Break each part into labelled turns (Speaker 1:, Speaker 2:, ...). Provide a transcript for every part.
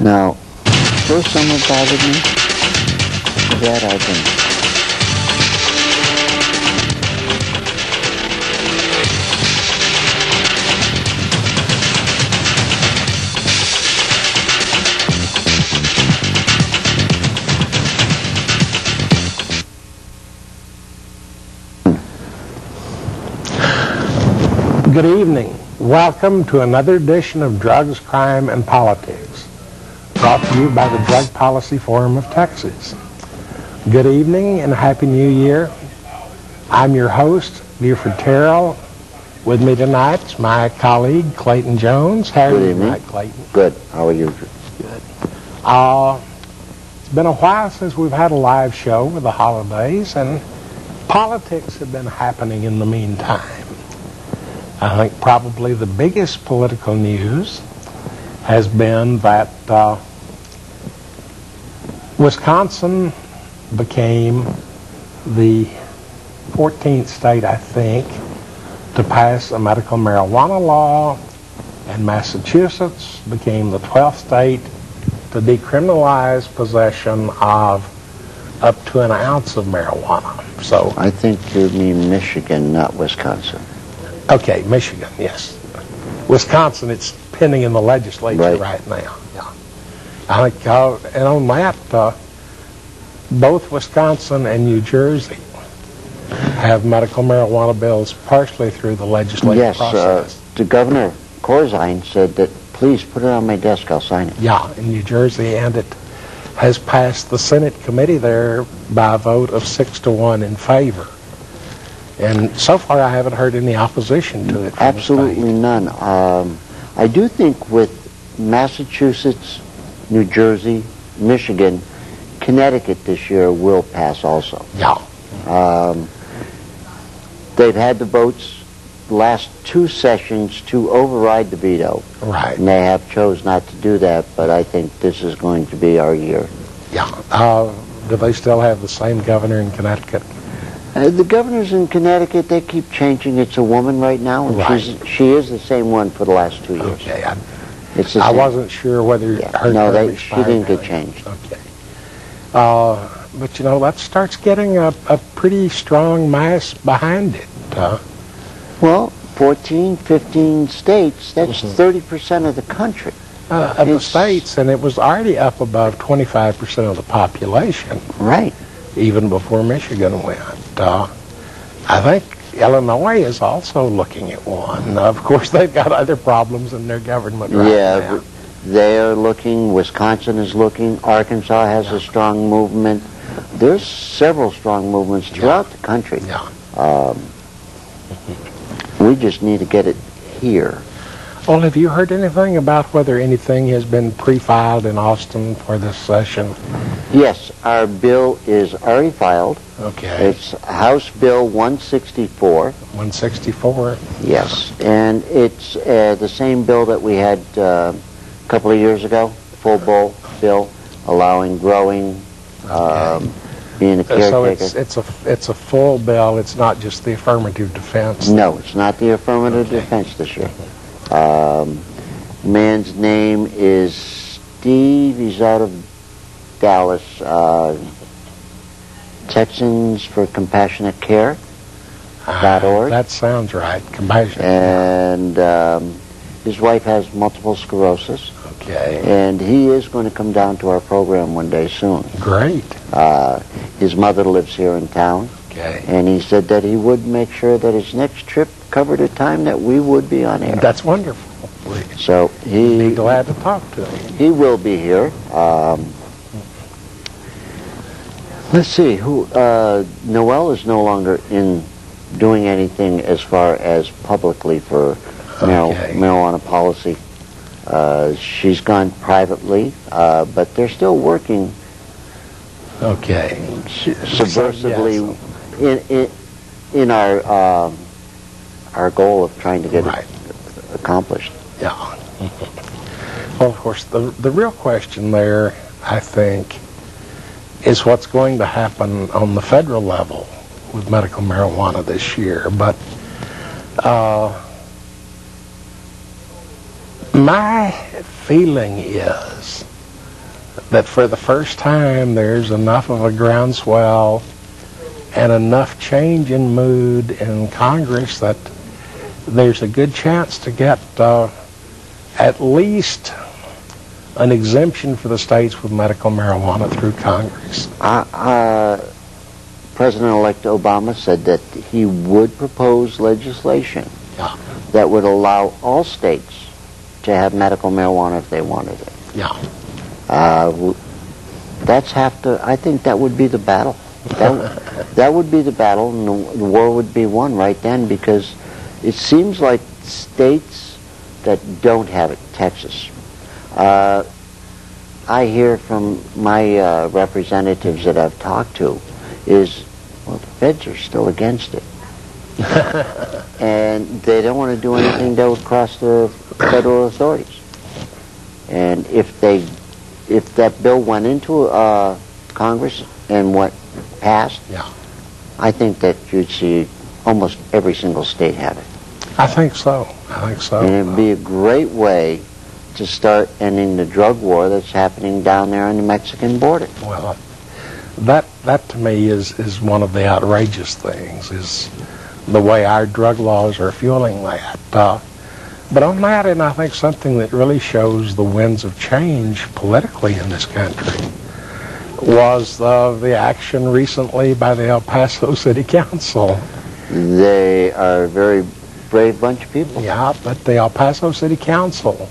Speaker 1: Now, first summer bothered me. That I can.
Speaker 2: Good evening. Welcome to another edition of Drugs, Crime, and Politics, brought to you by the Drug Policy Forum of Texas. Good evening and Happy New Year. I'm your host, Buford Terrell. With me tonight is my colleague, Clayton Jones. How are you tonight, Clayton?
Speaker 1: Good. How are you?
Speaker 2: Good. It's been a while since we've had a live show with the holidays, and politics have been happening in the meantime. I think probably the biggest political news has been that Wisconsin became the 14th state, I think, to pass a medical marijuana law, and Massachusetts became the 12th state to decriminalize possession of up to an ounce of marijuana. So
Speaker 1: I think you mean Michigan, not Wisconsin.
Speaker 2: Okay, Michigan, yes. Wisconsin, it's pending in the legislature right now. Yeah. I think, and on that, both Wisconsin and New Jersey have medical marijuana bills partially through the legislative process.
Speaker 1: Yes, the Governor Corzine said that, please put it on my desk, I'll sign it.
Speaker 2: Yeah, in New Jersey, and it has passed the Senate committee there by a vote of 6-1 in favor. And so far, I haven't heard any opposition to it.
Speaker 1: Absolutely none. I do think with Massachusetts, New Jersey, Michigan, Connecticut this year will pass also.
Speaker 2: Yeah.
Speaker 1: They've had the votes the last two sessions to override the veto.
Speaker 2: Right.
Speaker 1: And they have chose not to do that, but I think this is going to be our year.
Speaker 2: Yeah. Do they still have the same governor in Connecticut?
Speaker 1: The governors in Connecticut, they keep changing. It's a woman right now, and she is the same one for the last 2 years.
Speaker 2: Okay.
Speaker 1: I
Speaker 2: wasn't sure whether her
Speaker 1: no, she didn't get changed.
Speaker 2: Okay. But, you know, that starts getting a pretty strong mass behind it.
Speaker 1: Well, 14, 15 states, that's 30% of the country.
Speaker 2: Of the states, and it was already up above 25% of the population.
Speaker 1: Right.
Speaker 2: Even before Michigan went. I think Illinois is also looking at one. Of course, they've got other problems in their government right now.
Speaker 1: They are looking. Wisconsin is looking. Arkansas has a strong movement. There's several strong movements throughout the country.
Speaker 2: Yeah.
Speaker 1: We just need to get it here.
Speaker 2: Well, have you heard anything about whether anything has been pre-filed in Austin for this session?
Speaker 1: Yes, our bill is already filed.
Speaker 2: Okay.
Speaker 1: It's House Bill 164.
Speaker 2: 164?
Speaker 1: Yes, and it's the same bill that we had a couple of years ago, full bill, allowing growing, being a caretaker.
Speaker 2: So it's a full bill, it's not just the affirmative defense?
Speaker 1: No, it's not the affirmative defense this year. Man's name is Steve. He's out of Dallas. Texans for Compassionate Care. .org.
Speaker 2: That sounds right. Compassionate.
Speaker 1: And his wife has multiple sclerosis.
Speaker 2: Okay.
Speaker 1: And he is going to come down to our program one day soon.
Speaker 2: Great.
Speaker 1: His mother lives here in town.
Speaker 2: Okay.
Speaker 1: And he said that he would make sure that his next trip covered a time that we would be on air.
Speaker 2: That's wonderful.
Speaker 1: So
Speaker 2: he'd be glad to talk to him.
Speaker 1: He will be here. Let's see. Noelle is no longer in doing anything as far as publicly for marijuana policy. She's gone privately, but they're still working.
Speaker 2: Okay.
Speaker 1: Subversively in our goal of trying to get it accomplished.
Speaker 2: Yeah. Well, of course, the real question there, I think, is what's going to happen on the federal level with medical marijuana this year. But my feeling is that for the first time there's enough of a groundswell and enough change in mood in Congress that there's a good chance to get at least an exemption for the states with medical marijuana through Congress.
Speaker 1: President-elect Obama said that he would propose legislation that would allow all states to have medical marijuana if they wanted it.
Speaker 2: Yeah.
Speaker 1: I think that would be the battle. That would be the battle, and the war would be won right then, because it seems like states that don't have it, Texas. I hear from my representatives that I've talked to is, well, the feds are still against it. And they don't want to do anything that would cross the federal authorities. And if that bill went into Congress and what passed, I think that you'd see almost every single state have it.
Speaker 2: I think so.
Speaker 1: And it'd be a great way to start ending the drug war that's happening down there on the Mexican border.
Speaker 2: Well, that to me is one of the outrageous things, is the way our drug laws are fueling that. But on that, and I think something that really shows the winds of change politically in this country was the action recently by the El Paso City Council.
Speaker 1: They are a very brave bunch of people.
Speaker 2: Yeah, but the El Paso City Council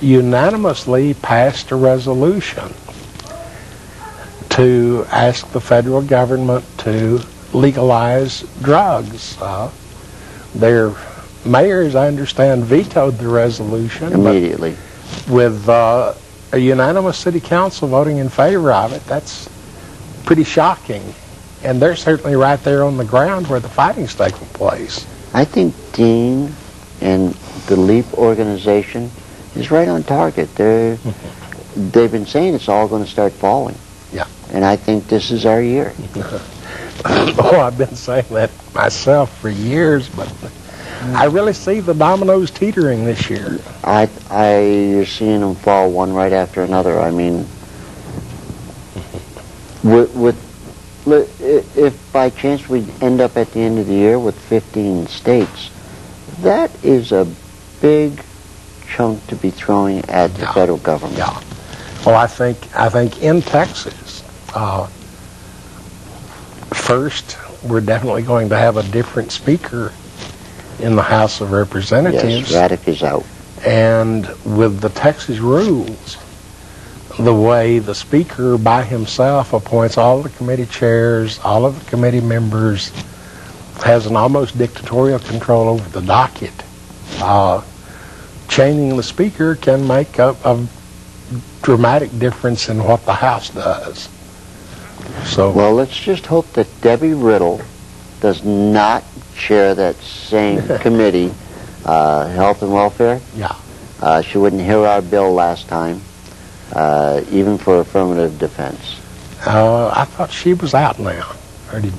Speaker 2: unanimously passed a resolution to ask the federal government to legalize drugs. Their mayors, I understand, vetoed the resolution
Speaker 1: immediately.
Speaker 2: With a unanimous city council voting in favor of it, that's pretty shocking. And they're certainly right there on the ground where the fighting's taking place.
Speaker 1: I think Dean and the LEAP organization is right on target. They've been saying it's all going to start falling.
Speaker 2: Yeah.
Speaker 1: And I think this is our year.
Speaker 2: Oh, I've been saying that myself for years, but I really see the dominoes teetering this year.
Speaker 1: You're seeing them fall one right after another. I mean, if by chance we end up at the end of the year with 15 states, that is a big chunk to be throwing at the federal government.
Speaker 2: Yeah. Well, I think in Texas, first, we're definitely going to have a different speaker in the House of Representatives.
Speaker 1: Yes, Raddick is out.
Speaker 2: And with the Texas rules, the way the speaker by himself appoints all the committee chairs, all of the committee members, has an almost dictatorial control over the docket. Changing the speaker can make a dramatic difference in what the House does. So,
Speaker 1: well, let's just hope that Debbie Riddle does not chair that same committee, Health and Welfare.
Speaker 2: Yeah.
Speaker 1: She wouldn't hear our bill last time, even for affirmative defense.
Speaker 2: I thought she was out now. Or did...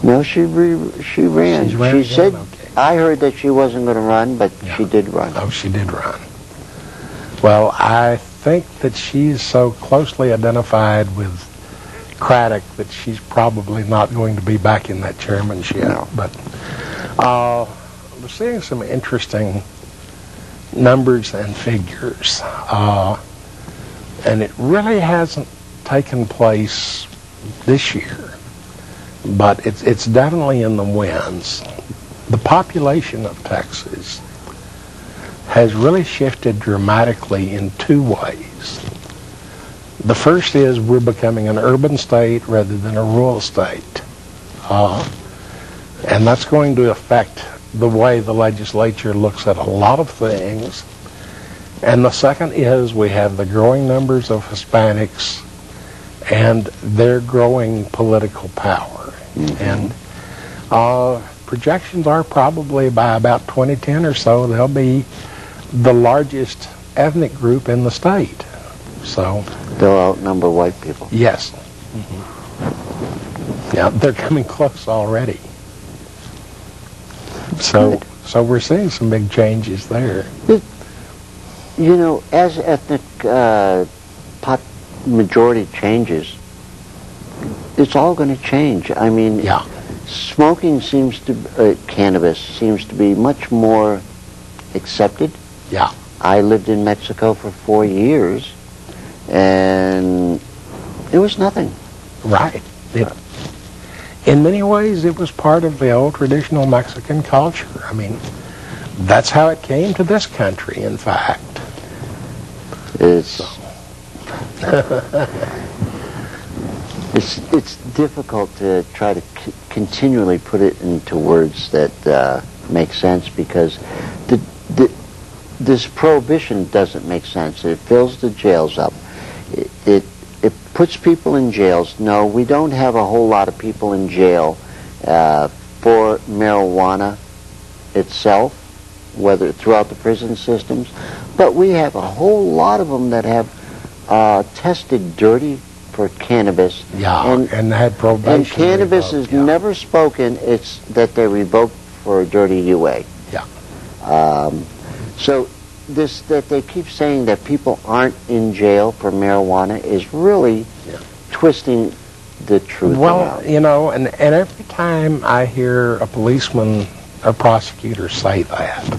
Speaker 1: No, she ran. She said,
Speaker 2: okay.
Speaker 1: I heard that she wasn't going to run, but she did run.
Speaker 2: Oh, she did run. Well, I think that she's so closely identified with Craddock that she's probably not going to be back in that chairmanship.
Speaker 1: No.
Speaker 2: But we're seeing some interesting numbers and figures. And it really hasn't taken place this year, but it's definitely in the winds. The population of Texas has really shifted dramatically in two ways. The first is we're becoming an urban state rather than a rural state. And that's going to affect the way the legislature looks at a lot of things. And the second is we have the growing numbers of Hispanics and their growing political power. And projections are probably by about 2010 or so, they'll be the largest ethnic group in the state. So
Speaker 1: they'll outnumber white people.
Speaker 2: Yes. Yeah, they're coming close already. So we're seeing some big changes there.
Speaker 1: You know, as ethnic majority changes, it's all going to change. I mean,
Speaker 2: Yeah.
Speaker 1: smoking seems to, cannabis seems to be much more accepted.
Speaker 2: Yeah.
Speaker 1: I lived in Mexico for 4 years, and it was nothing.
Speaker 2: Right. In many ways, it was part of the old traditional Mexican culture. I mean, that's how it came to this country, in fact.
Speaker 1: It's it's difficult to try to continually put it into words that make sense, because this prohibition doesn't make sense. It fills the jails up. It puts people in jails. No, we don't have a whole lot of people in jail for marijuana itself, whether throughout the prison systems, but we have a whole lot of them that have tested dirty for cannabis.
Speaker 2: Yeah, and had probation.
Speaker 1: And cannabis
Speaker 2: revoked,
Speaker 1: is never spoken. It's that they're revoked for a dirty UA.
Speaker 2: Yeah.
Speaker 1: So this that they keep saying that people aren't in jail for marijuana is really twisting the truth
Speaker 2: Well,
Speaker 1: around.
Speaker 2: you know, and every time I hear a policeman or prosecutor say that,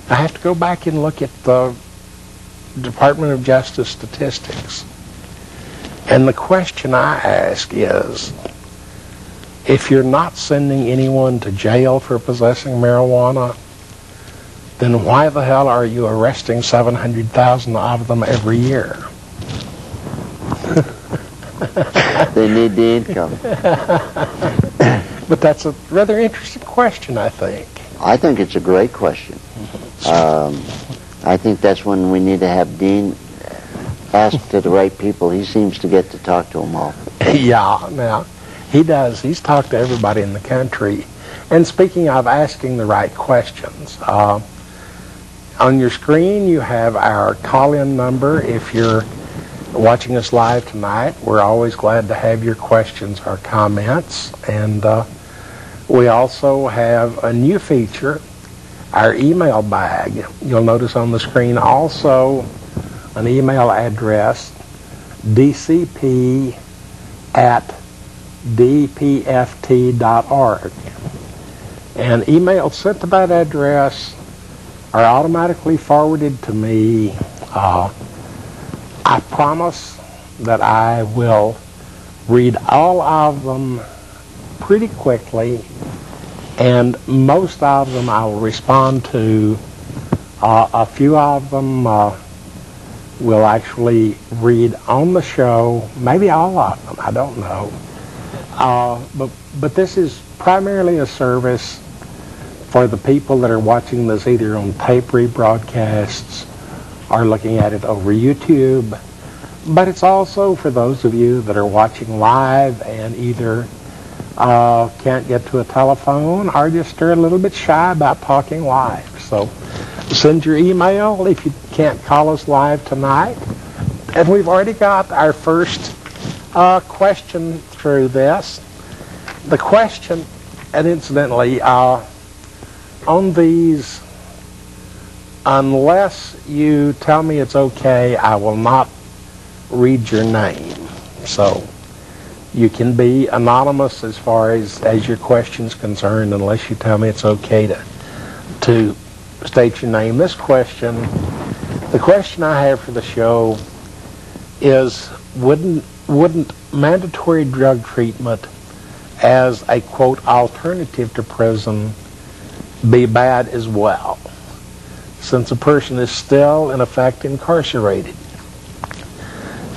Speaker 2: I have to go back and look at the Department of Justice statistics. And the question I ask is, if you're not sending anyone to jail for possessing marijuana, then why the hell are you arresting 700,000 of them every year?
Speaker 1: They need the income.
Speaker 2: But that's a rather interesting question, I think.
Speaker 1: I think it's a great question. I think that's when we need to have Dean ask to the right people. He seems to get to talk to them all.
Speaker 2: Yeah, now, he does. He's talked to everybody in the country. And speaking of asking the right questions, on your screen you have our call-in number. If you're watching us live tonight, we're always glad to have your questions or comments. And we also have a new feature, our email bag. You'll notice on the screen also an email address, dcp@dpft.org. And emails sent to that address are automatically forwarded to me. I promise that I will read all of them pretty quickly, and most of them I will respond to. A few of them we'll actually read on the show, maybe all of them, I don't know. But this is primarily a service for the people that are watching this either on tape rebroadcasts or looking at it over YouTube. But it's also for those of you that are watching live and either can't get to a telephone or just are a little bit shy about talking live. So send your email if you can't call us live tonight. And we've already got our first question through this. The question, and incidentally, on these, unless you tell me it's okay, I will not read your name. So you can be anonymous as far as your question's concerned, unless you tell me it's okay to state your name. The question I have for the show is, wouldn't mandatory drug treatment as a, quote, alternative to prison be bad as well, since a person is still, in effect, incarcerated?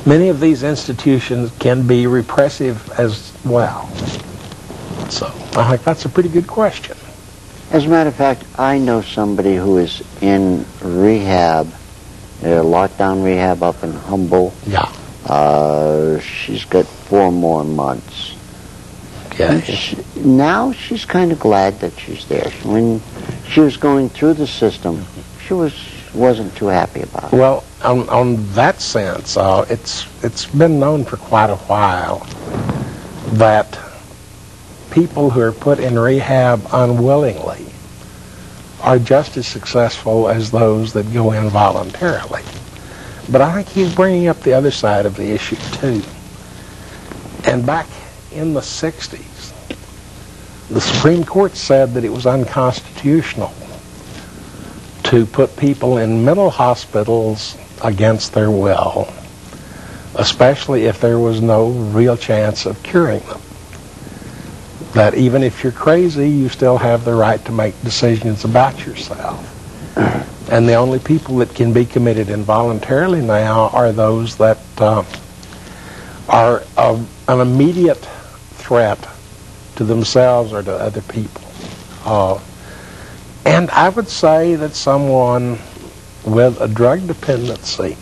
Speaker 2: Many of these institutions can be repressive as well. So I think that's a pretty good question.
Speaker 1: As a matter of fact, I know somebody who is in rehab, lockdown rehab up in Humboldt.
Speaker 2: Yeah.
Speaker 1: She's got 4 more months.
Speaker 2: Yeah.
Speaker 1: Now she's kind of glad that she's there. When she was going through the system, she wasn't too happy about it.
Speaker 2: Well, on that sense, it's been known for quite a while that people who are put in rehab unwillingly are just as successful as those that go in voluntarily. But I think he's bringing up the other side of the issue, too. And back in the 60s, the Supreme Court said that it was unconstitutional to put people in mental hospitals against their will, especially if there was no real chance of curing them. That even if you're crazy, you still have the right to make decisions about yourself. And the only people that can be committed involuntarily now are those that are an immediate threat to themselves or to other people. And I would say that someone with a drug dependency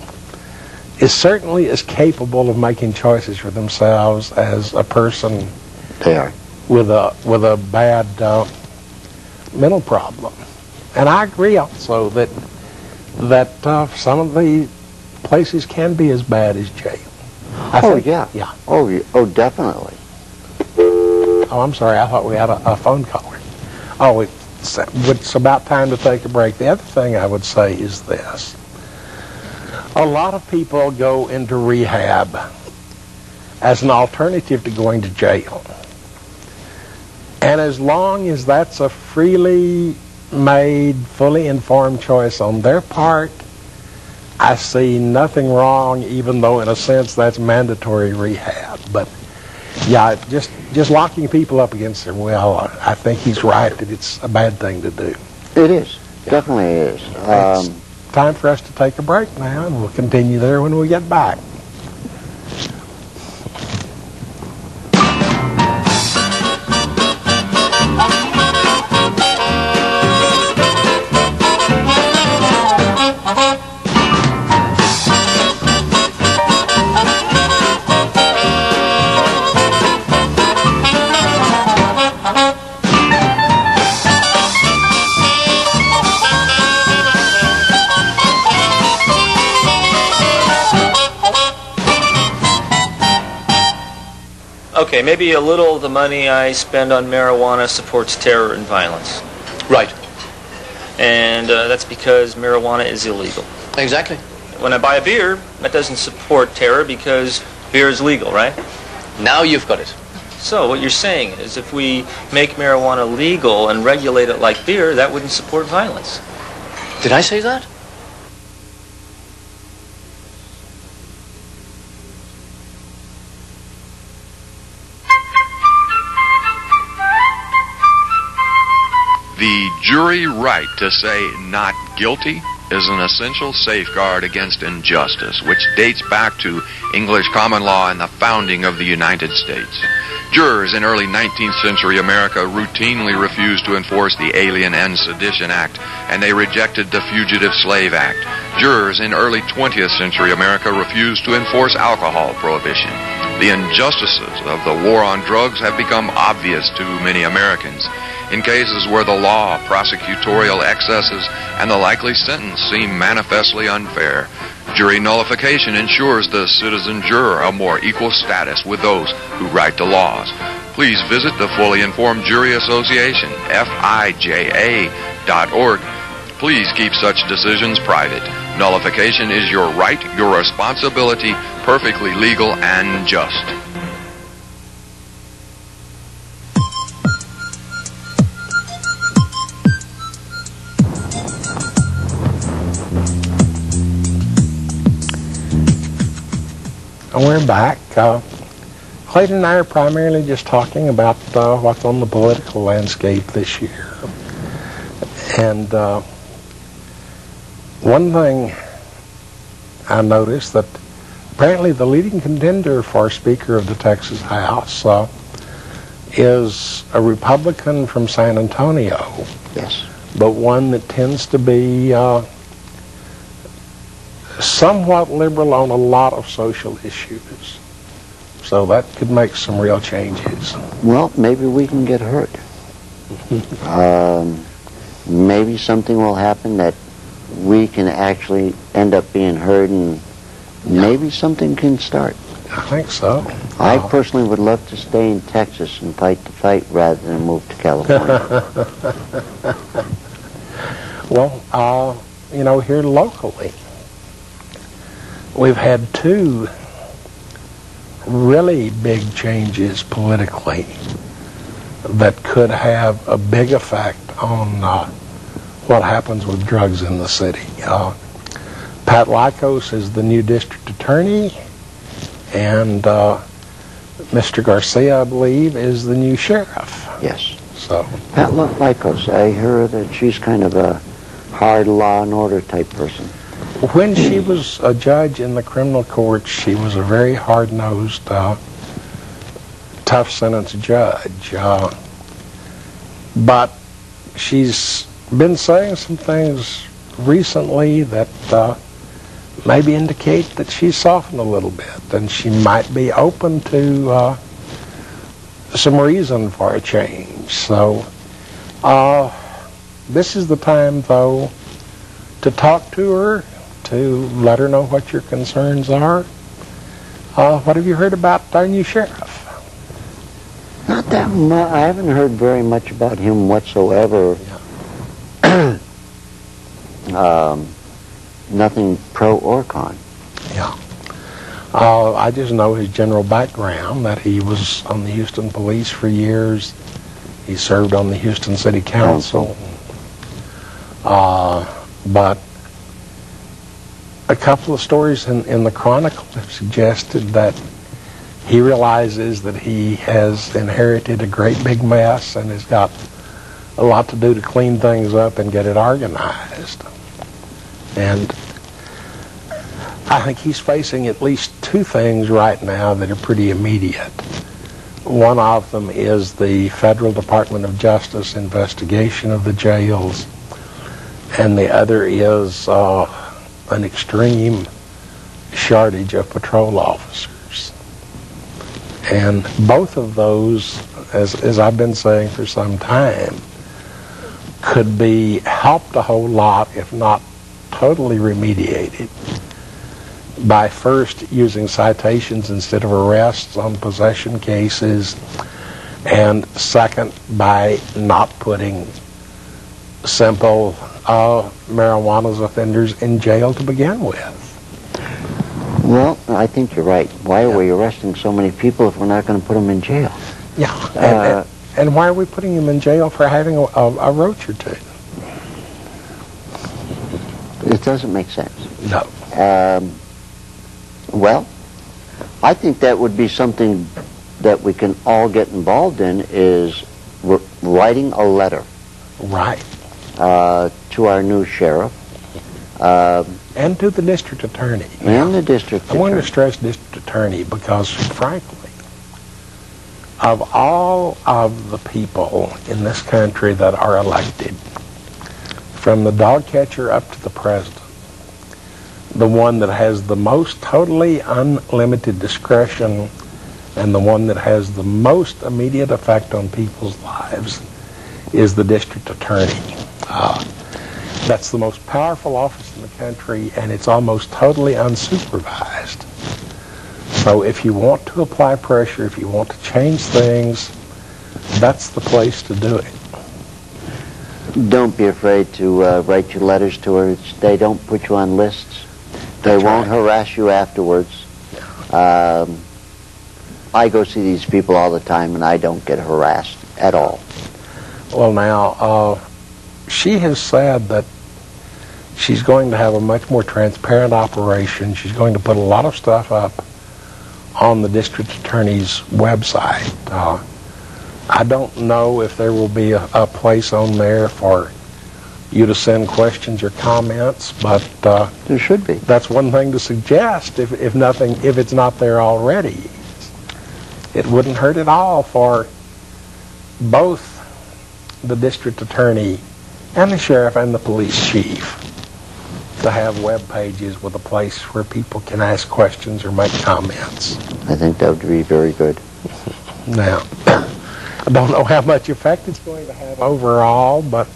Speaker 2: is certainly as capable of making choices for themselves as a person with a bad mental problem. And I agree also that some of the places can be as bad as jail.
Speaker 1: Oh, definitely.
Speaker 2: Oh, I'm sorry. I thought we had a phone caller. Oh, it's about time to take a break. The other thing I would say is this. A lot of people go into rehab as an alternative to going to jail. And as long as that's a freely made, fully informed choice on their part, I see nothing wrong, even though in a sense that's mandatory rehab. But yeah, just locking people up against their will, I think he's right that it's a bad thing to do.
Speaker 1: It is. Yeah. Definitely is.
Speaker 2: It's time for us to take a break now, and we'll continue there when we get back.
Speaker 3: Okay, maybe a little of the money I spend on marijuana supports terror and violence.
Speaker 4: Right.
Speaker 3: And that's because marijuana is illegal.
Speaker 4: Exactly.
Speaker 3: When I buy a beer, that doesn't support terror because beer is legal, right?
Speaker 4: Now you've got it.
Speaker 3: So what you're saying is if we make marijuana legal and regulate it like beer, that wouldn't support violence.
Speaker 4: Did I say that?
Speaker 5: The jury right to say not guilty is an essential safeguard against injustice, which dates back to English common law and the founding of the United States. Jurors in early 19th century America routinely refused to enforce the Alien and Sedition Act, and they rejected the Fugitive Slave Act. Jurors in early 20th century America refused to enforce alcohol prohibition. The injustices of the war on drugs have become obvious to many Americans. In cases where the law, prosecutorial excesses, and the likely sentence seem manifestly unfair, jury nullification ensures the citizen juror a more equal status with those who write the laws. Please visit the Fully Informed Jury Association, FIJA.org. Please keep such decisions private. Nullification is your right, your responsibility, perfectly legal and just.
Speaker 2: And we're back. Clayton and I are primarily just talking about what's on the political landscape this year. And one thing I noticed that apparently the leading contender for Speaker of the Texas House is a Republican from San Antonio.
Speaker 1: Yes.
Speaker 2: But one that tends to be somewhat liberal on a lot of social issues. So that could make some real changes.
Speaker 1: Well, maybe we can get heard. Maybe something will happen that we can actually end up being heard, and maybe something can start.
Speaker 2: I think so.
Speaker 1: I personally would love to stay in Texas and fight the fight rather than move to California.
Speaker 2: Well, here locally, we've had two really big changes politically that could have a big effect on what happens with drugs in the city. Pat Lycos is the new district attorney, and Mr. Garcia, I believe, is the new sheriff.
Speaker 1: Yes.
Speaker 2: So
Speaker 1: Pat Lycos, I hear that she's kind of a hard law and order type person.
Speaker 2: when she was a judge in the criminal court, she was a very hard-nosed, tough sentence judge. But she's been saying some things recently that maybe indicate that she's softened a little bit, and she might be open to some reason for a change. So this is the time, though, to talk to her, to let her know what your concerns are. What have you heard about our new sheriff?
Speaker 1: Not that much. I haven't heard very much about him whatsoever.
Speaker 2: Yeah.
Speaker 1: Nothing pro or con.
Speaker 2: Yeah. I just know his general background, that he was on the Houston Police for years. He served on the Houston City Council. But a couple of stories in the Chronicle have suggested that he realizes that he has inherited a great big mess and has got a lot to do to clean things up and get it organized. And I think he's facing at least two things right now that are pretty immediate. One of them is the Federal Department of Justice investigation of the jails, and the other is an extreme shortage of patrol officers. And both of those, as I've been saying for some time, could be helped a whole lot, if not totally remediated, by first using citations instead of arrests on possession cases, and second, by not putting simple marijuana offenders in jail to begin with.
Speaker 1: Well, I think you're right. Why are we arresting so many people if we're not going to put them in jail?
Speaker 2: Yeah, and why are we putting them in jail for having a roach or two?
Speaker 1: It doesn't make sense.
Speaker 2: No.
Speaker 1: Well, I think that would be something that we can all get involved in, is writing a letter.
Speaker 2: Right.
Speaker 1: To our new sheriff.
Speaker 2: And to the district attorney.
Speaker 1: And the district attorney.
Speaker 2: I want to stress district attorney because, frankly, of all of the people in this country that are elected, from the dog catcher up to the president, the one that has the most totally unlimited discretion and the one that has the most immediate effect on people's lives is the district attorney. That's the most powerful office in the country, and it's almost totally unsupervised. So if you want to apply pressure, if you want to change things, that's the place to do it.
Speaker 1: Don't be afraid to write your letters to her. They don't put you on lists. They won't harass you afterwards. I go see these people all the time, and I don't get harassed at all.
Speaker 2: Well, now, she has said that she's going to have a much more transparent operation. She's going to put a lot of stuff up on the district attorney's website. I don't know if there will be a place on there for you to send questions or comments, but
Speaker 1: there should be.
Speaker 2: That's one thing to suggest, if it's not there already. It wouldn't hurt at all for both the district attorney and the sheriff and the police chief to have web pages with a place where people can ask questions or make comments.
Speaker 1: I think that would be very good.
Speaker 2: Now, I don't know how much effect it's going to have overall, but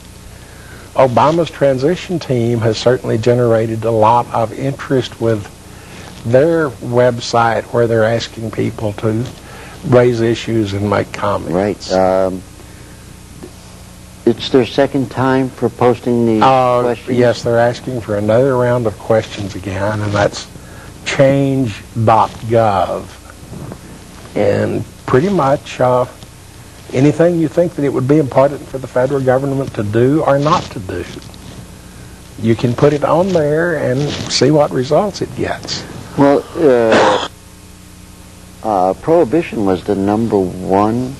Speaker 2: Obama's transition team has certainly generated a lot of interest with their website where they're asking people to raise issues and make comments.
Speaker 1: Right. It's their second time for posting the questions?
Speaker 2: Yes, they're asking for another round of questions again, and that's change.gov, and pretty much anything you think that it would be important for the federal government to do or not to do, you can put it on there and see what results it gets.
Speaker 1: Well, prohibition was the #1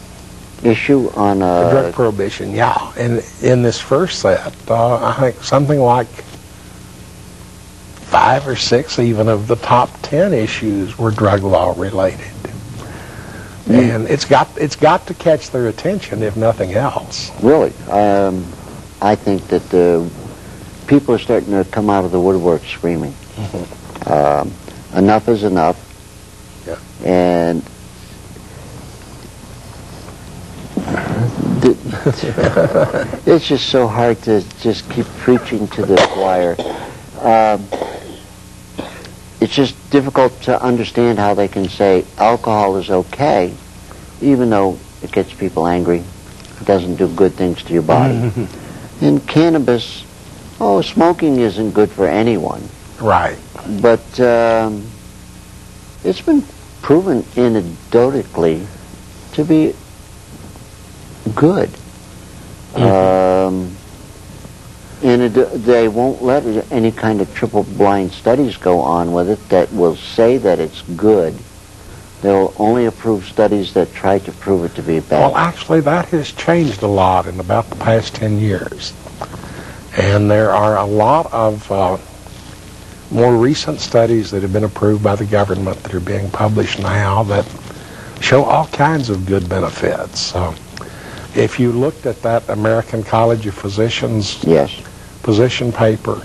Speaker 1: issue on
Speaker 2: Drug prohibition, yeah. And in this first set, I think something like 5 or 6 even of the top 10 issues were drug law related. And it's got to catch their attention, if nothing else.
Speaker 1: Really, I think that people are starting to come out of the woodwork screaming. Enough is enough.
Speaker 2: Yeah.
Speaker 1: And it's just so hard to just keep preaching to the choir. It's just difficult to understand how they can say alcohol is okay, even though it gets people angry. It doesn't do good things to your body. And cannabis, smoking isn't good for anyone.
Speaker 2: Right.
Speaker 1: But it's been proven anecdotally to be good. And they won't let any kind of triple-blind studies go on with it that will say that it's good. They'll only approve studies that try to prove it to be bad.
Speaker 2: Well, actually, that has changed a lot in about the past 10 years. And there are a lot of more recent studies that have been approved by the government that are being published now that show all kinds of good benefits. So if you looked at that American College of Physicians position paper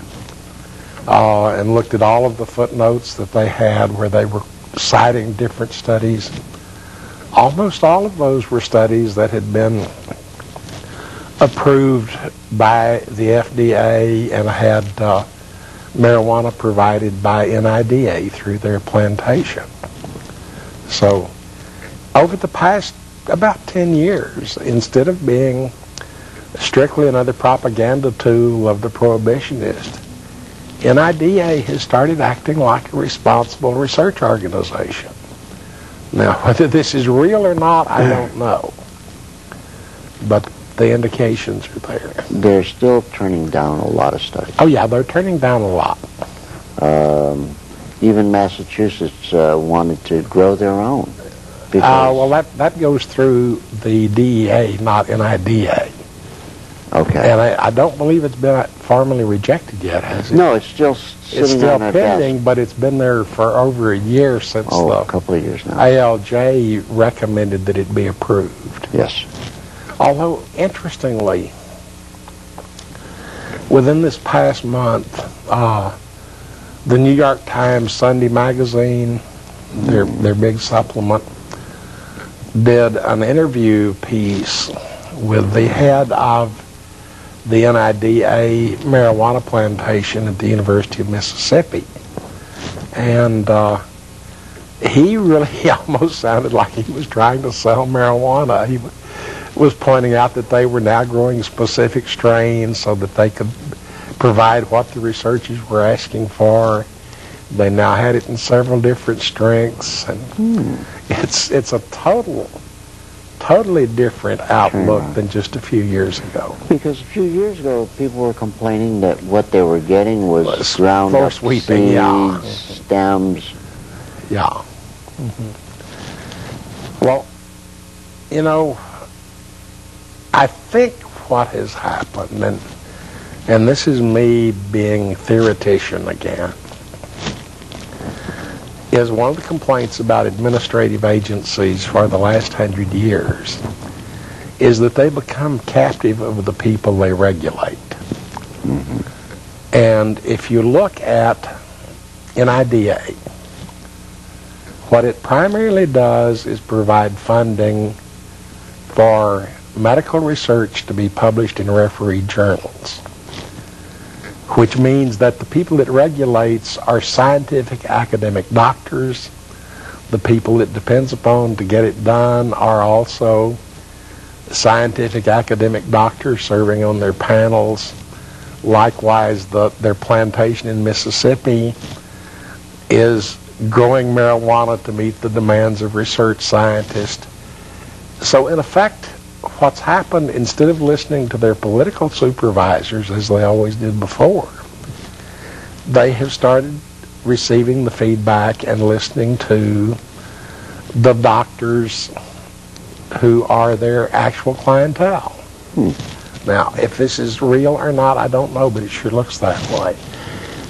Speaker 2: and looked at all of the footnotes that they had where they were citing different studies, almost all of those were studies that had been approved by the FDA and had marijuana provided by NIDA through their plantation. So over the past about 10 years, instead of being strictly another propaganda tool of the prohibitionist, NIDA has started acting like a responsible research organization. Now, whether this is real or not, I don't know. But the indications are there.
Speaker 1: They're still turning down a lot of studies.
Speaker 2: Oh, yeah, they're turning down a lot.
Speaker 1: Even Massachusetts wanted to grow their own.
Speaker 2: Well, that goes through the DEA, not NIDA.
Speaker 1: Okay.
Speaker 2: And I don't believe it's been formally rejected yet, has it?
Speaker 1: No, it's still sitting
Speaker 2: it's still
Speaker 1: on our
Speaker 2: pending,
Speaker 1: desk.
Speaker 2: but it's been there for over a year since
Speaker 1: a couple of years now.
Speaker 2: ALJ recommended that it be approved.
Speaker 1: Yes.
Speaker 2: Although, interestingly, within this past month, the New York Times Sunday magazine, their big supplement, did an interview piece with the head of the NIDA marijuana plantation at the University of Mississippi. And he really almost sounded like he was trying to sell marijuana. He was pointing out that they were now growing specific strains so that they could provide what the researchers were asking for. They now had it in several different strengths, and it's a totally different outlook than just a few years ago.
Speaker 1: Because a few years ago, people were complaining that what they were getting was ground up
Speaker 2: sweeping,
Speaker 1: seeds, stems.
Speaker 2: Yeah. Well, you know, I think what has happened, and this is me being theoretician again, is one of the complaints about administrative agencies for the last 100 years is that they become captive of the people they regulate. And if you look at NIDA, what it primarily does is provide funding for medical research to be published in refereed journals, which means that the people it regulates are scientific academic doctors. The people it depends upon to get it done are also scientific academic doctors serving on their panels. Likewise, their plantation in Mississippi is growing marijuana to meet the demands of research scientists. So in effect, what's happened, instead of listening to their political supervisors as they always did before, they have started receiving the feedback and listening to the doctors who are their actual clientele. Now, if this is real or not, I don't know, but it sure looks that way.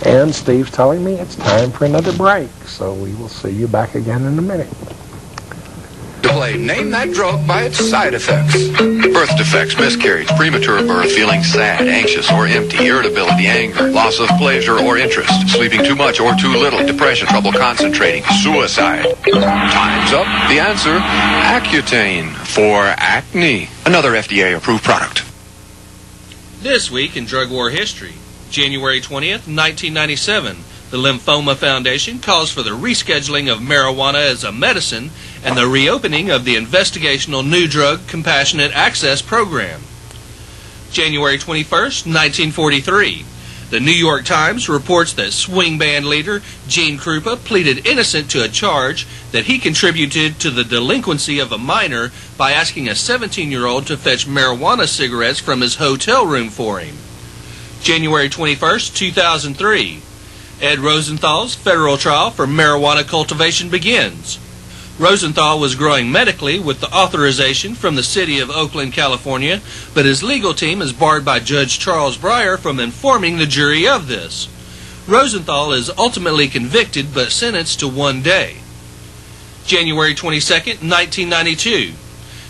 Speaker 2: And Steve's telling me it's time for another break, so we will see you back again in a minute.
Speaker 5: To play Name That Drug by its side effects. Birth defects, miscarriage, premature birth, feeling sad, anxious, or empty, irritability, anger, loss of pleasure or interest, sleeping too much or too little, depression, trouble concentrating, suicide. Time's up. The answer, Accutane for acne. Another FDA-approved product.
Speaker 3: This week in drug war history, January 20th, 1997, the Lymphoma Foundation calls for the rescheduling of marijuana as a medicine and the reopening of the investigational New Drug Compassionate Access Program. January 21st, 1943, the New York Times reports that swing band leader Gene Krupa pleaded innocent to a charge that he contributed to the delinquency of a minor by asking a 17-year-old to fetch marijuana cigarettes from his hotel room for him. January 21st, 2003, Ed Rosenthal's federal trial for marijuana cultivation begins. Rosenthal was growing medically with the authorization from the city of Oakland, California, but his legal team is barred by Judge Charles Breyer from informing the jury of this. Rosenthal is ultimately convicted but sentenced to 1 day. January 22nd, 1992.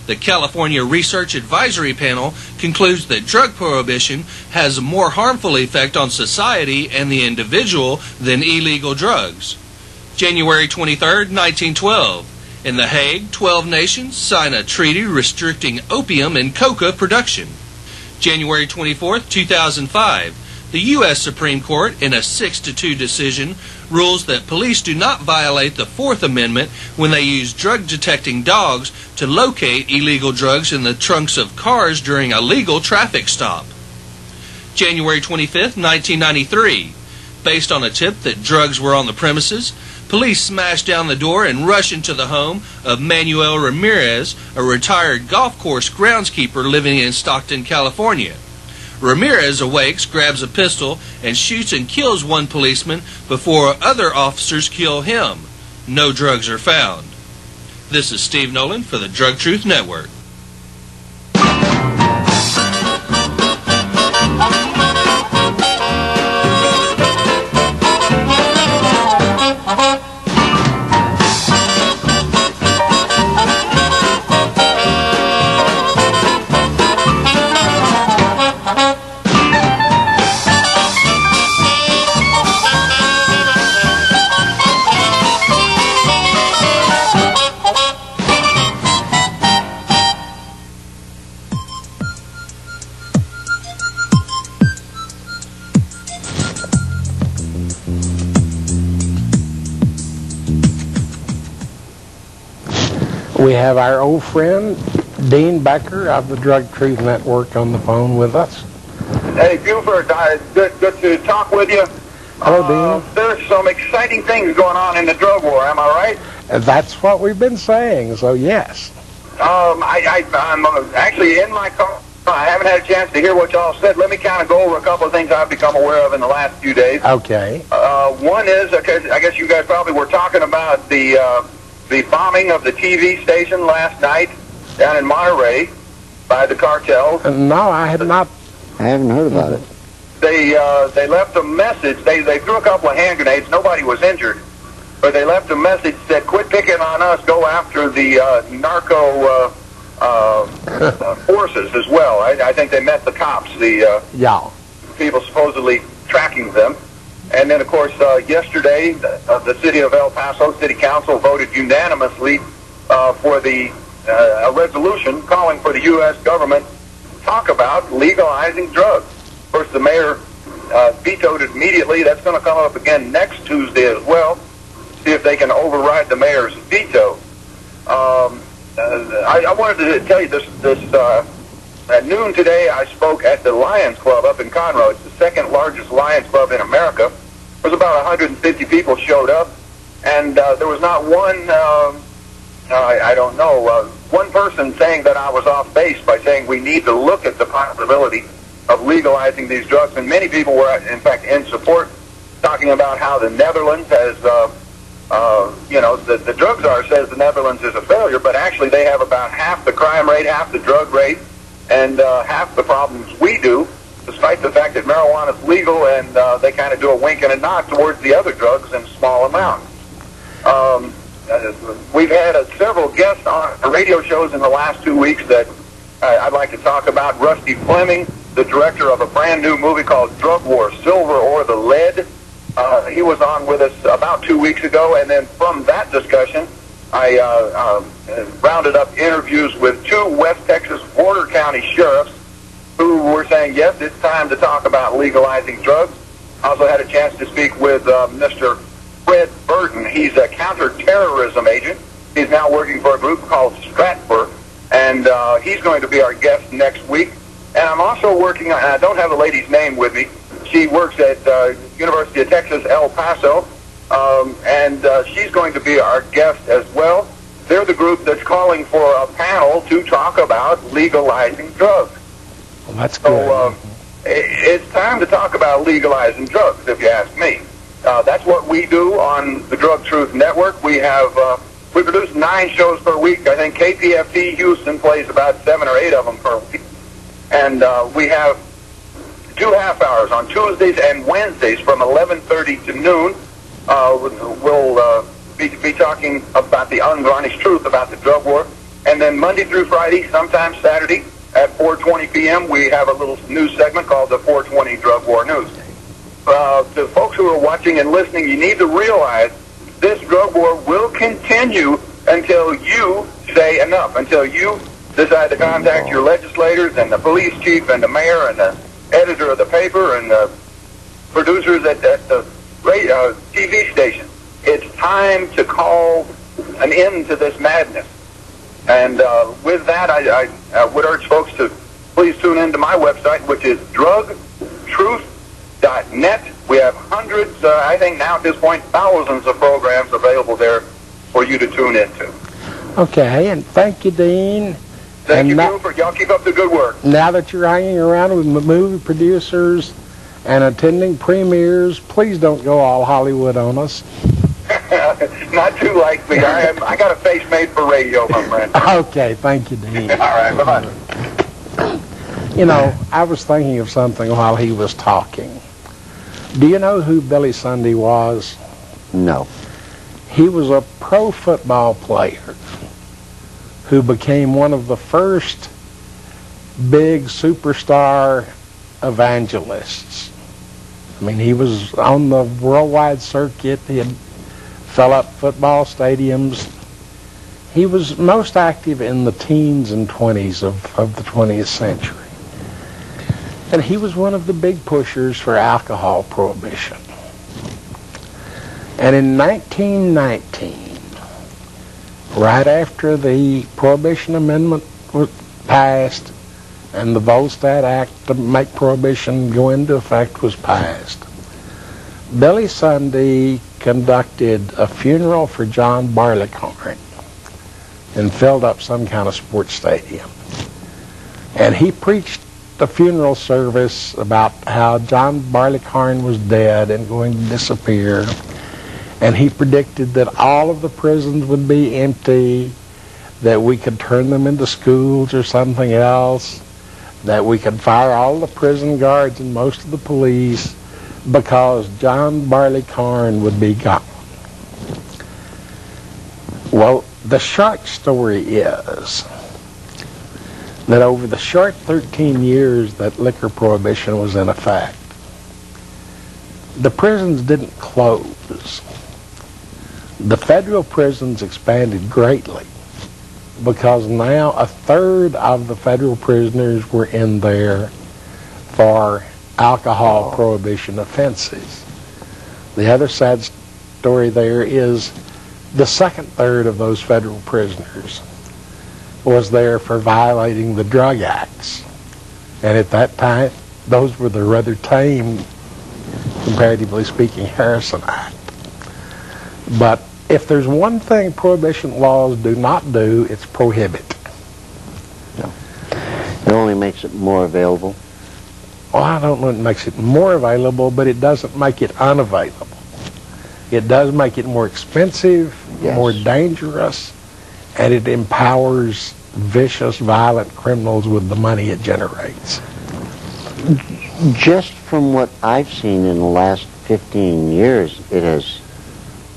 Speaker 3: The California Research Advisory Panel concludes that drug prohibition has a more harmful effect on society and the individual than illegal drugs. January 23, 1912. In The Hague, 12 nations sign a treaty restricting opium and coca production. January 24, 2005. The U.S. Supreme Court, in a 6-2 decision, rules that police do not violate the Fourth Amendment when they use drug-detecting dogs to locate illegal drugs in the trunks of cars during a legal traffic stop. January 25, 1993. Based on a tip that drugs were on the premises, police smash down the door and rush into the home of Manuel Ramirez, a retired golf course groundskeeper living in Stockton, California. Ramirez awakes, grabs a pistol, and shoots and kills one policeman before other officers kill him. No drugs are found. This is Steve Nolan for the Drug Truth Network.
Speaker 2: We have our old friend, Dean Becker of the Drug Truth Network on the phone with us.
Speaker 6: Hey, Buford, good to talk with you.
Speaker 2: Hello, Dean.
Speaker 6: There's some exciting things going on in the drug war, am I right?
Speaker 2: That's what we've been saying, so yes.
Speaker 6: I'm actually in my car. I haven't had a chance to hear what y'all said. Let me kind of go over a couple of things I've become aware of in the last few days.
Speaker 2: Okay.
Speaker 6: One is, I guess you guys probably were talking about the bombing of the TV station last night down in Monterey by the cartel.
Speaker 2: No, I had not.
Speaker 1: I haven't heard about it.
Speaker 6: They left a message. They threw a couple of hand grenades. Nobody was injured, but they left a message that said, "Quit picking on us. Go after the narco forces as well." I think they meant the cops. The people supposedly tracking them. And then, of course, yesterday, the city of El Paso City Council voted unanimously for a resolution calling for the U.S. government to talk about legalizing drugs. Of course, the mayor vetoed it immediately. That's going to come up again next Tuesday as well. See if they can override the mayor's veto. I wanted to tell you this. At noon today, I spoke at the Lions Club up in Conroe. It's the second largest Lions Club in America. There was about 150 people showed up, And there was not one, one person saying that I was off base by saying we need to look at the possibility of legalizing these drugs. And many people were, in fact, in support, talking about how the Netherlands has, the drug czar says the Netherlands is a failure, but actually they have about half the crime rate, half the drug rate, and half the problems we do, despite the fact that marijuana is legal, and they kind of do a wink and a nod towards the other drugs in small amounts. We've had several guests on radio shows in the last 2 weeks that I'd like to talk about. Rusty Fleming, the director of a brand new movie called Drug War, Silver or the Lead. He was on with us about 2 weeks ago, and then from that discussion, I rounded up interviews with two West Texas border county sheriffs who were saying, yes, it's time to talk about legalizing drugs. I also had a chance to speak with Mr. Fred Burton. He's a counterterrorism agent. He's now working for a group called Stratfor, and he's going to be our guest next week. And I'm also working on, I don't have the lady's name with me. She works at University of Texas, El Paso, and she's going to be our guest as well. They're the group that's calling for a panel to talk about legalizing drugs.
Speaker 2: Well, that's good.
Speaker 6: So it's time to talk about legalizing drugs, if you ask me. That's what we do on the Drug Truth Network. We produce 9 shows per week. I think KPFT Houston plays about 7 or 8 of them per week. And we have 2 half hours on Tuesdays and Wednesdays from 11:30 to noon. We'll be talking about the unvarnished truth about the drug war. And then Monday through Friday, sometimes Saturday, at 4:20 p.m., we have a little news segment called the 420 Drug War News. To folks who are watching and listening, you need to realize this drug war will continue until you say enough, until you decide to contact your legislators and the police chief and the mayor and the editor of the paper and the producers at the TV station. It's time to call an end to this madness. And with that, I would urge folks to please tune into my website, which is drugtruth.net. We have hundreds, I think now at this point, thousands of programs available there for you to tune into.
Speaker 2: Okay, and thank you, Dean.
Speaker 6: Thank you, Buford. Y'all keep up the good work.
Speaker 2: Now that you're hanging around with movie producers and attending premieres, please don't go all Hollywood on us.
Speaker 6: Not too likely. I got a face made for radio, my friend.
Speaker 2: Okay, thank you, Dean.
Speaker 6: All right, bye-bye.
Speaker 2: You know, I was thinking of something while he was talking. Do you know who Billy Sunday was?
Speaker 1: No.
Speaker 2: He was a pro football player who became one of the first big superstar evangelists. I mean, he was on the worldwide circuit. He had fill up football stadiums. He was most active in the teens and 20s of the 20th century. And he was one of the big pushers for alcohol prohibition. And in 1919, right after the Prohibition Amendment was passed and the Volstead Act to make prohibition go into effect was passed, Billy Sunday conducted a funeral for John Barleycorn and filled up some kind of sports stadium. And he preached the funeral service about how John Barleycorn was dead and going to disappear. And he predicted that all of the prisons would be empty, that we could turn them into schools or something else, that we could fire all the prison guards and most of the police, because John Barleycorn would be gone. Well, the short story is that over the short 13 years that liquor prohibition was in effect, the prisons didn't close. The federal prisons expanded greatly because now a third of the federal prisoners were in there for alcohol prohibition offenses. The other sad story there is the second third of those federal prisoners was there for violating the drug acts. And at that time, those were the rather tame, comparatively speaking, Harrison Act. But if there's one thing prohibition laws do not do, it's prohibit.
Speaker 1: No. It only makes it more available.
Speaker 2: Well, I don't know if it makes it more available, but it doesn't make it unavailable. It does make it more expensive,
Speaker 1: Yes.
Speaker 2: more dangerous, and it empowers vicious, violent criminals with the money it generates.
Speaker 1: Just from what I've seen in the last 15 years, it has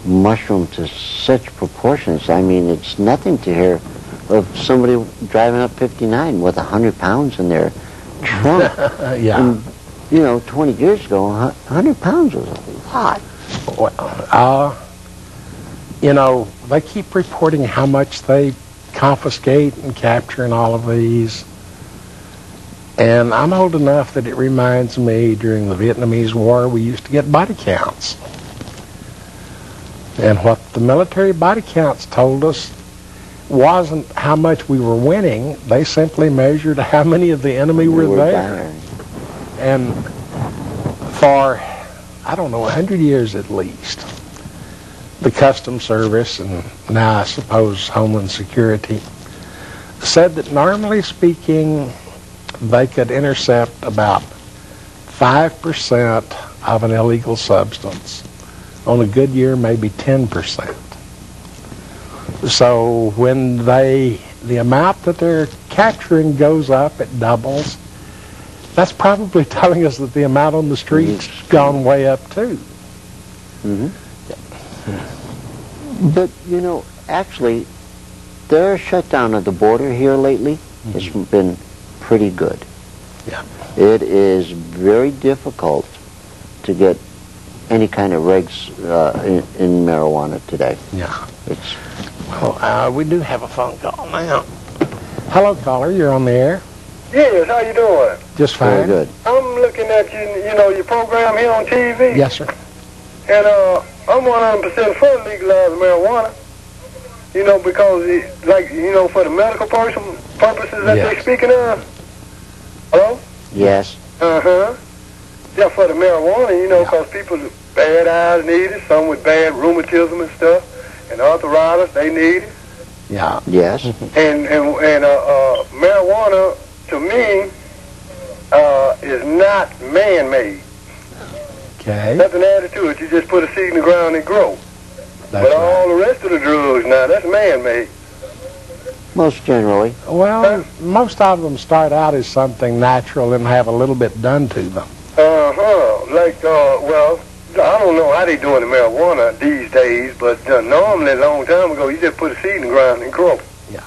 Speaker 1: mushroomed to such proportions. I mean, it's nothing to hear of somebody driving up 59 with 100 pounds in their trunk.
Speaker 2: Yeah.
Speaker 1: And, you know, 20 years ago, 100 pounds was a lot.
Speaker 2: Well, you know, they keep reporting how much they confiscate and capture in all of these. And I'm old enough that it reminds me during the Vietnamese War we used to get body counts. And what the military body counts told us wasn't how much we were winning. They simply measured how many of the enemy were there. And for, I don't know, 100 years at least, the Customs Service, and now I suppose Homeland Security, said that normally speaking, they could intercept about 5% of an illegal substance. On a good year, maybe 10%. So when the amount that they're capturing goes up, it doubles. That's probably telling us that the amount on the street's gone way up too.
Speaker 1: Mm-hmm. But, you know, actually, their shutdown of the border here lately has been pretty good.
Speaker 2: Yeah.
Speaker 1: It is very difficult to get any kind of regs in marijuana today.
Speaker 2: Yeah.
Speaker 1: It's
Speaker 2: Well, we do have a phone call now. Hello, caller. You're on the air.
Speaker 7: Yes, how you doing?
Speaker 2: Just
Speaker 1: very
Speaker 2: fine.
Speaker 1: good.
Speaker 7: I'm looking at you know, your program here on TV.
Speaker 2: Yes, sir.
Speaker 7: And I'm 100% for legalizing marijuana. You know, because, like, you know, for the medical purposes that they're speaking of. Hello?
Speaker 1: Yes.
Speaker 7: Uh-huh. Yeah, for the marijuana, you know, because people with bad eyes need it, some with bad rheumatism and stuff, and arthritis, they need it.
Speaker 2: Yeah.
Speaker 1: Yes.
Speaker 7: And marijuana, to me, is not man-made.
Speaker 2: Okay.
Speaker 7: Nothing added to it. You just put a seed in the ground and grow.
Speaker 2: That's
Speaker 7: But
Speaker 2: right.
Speaker 7: all the rest of the drugs now, that's man-made.
Speaker 1: Most generally.
Speaker 2: Well, most of them start out as something natural and have a little bit done to them.
Speaker 7: Uh-huh. Like, well, I don't know how they doing the marijuana these days, but normally a long time ago, you just put a seed in the ground and grow.
Speaker 2: Yeah.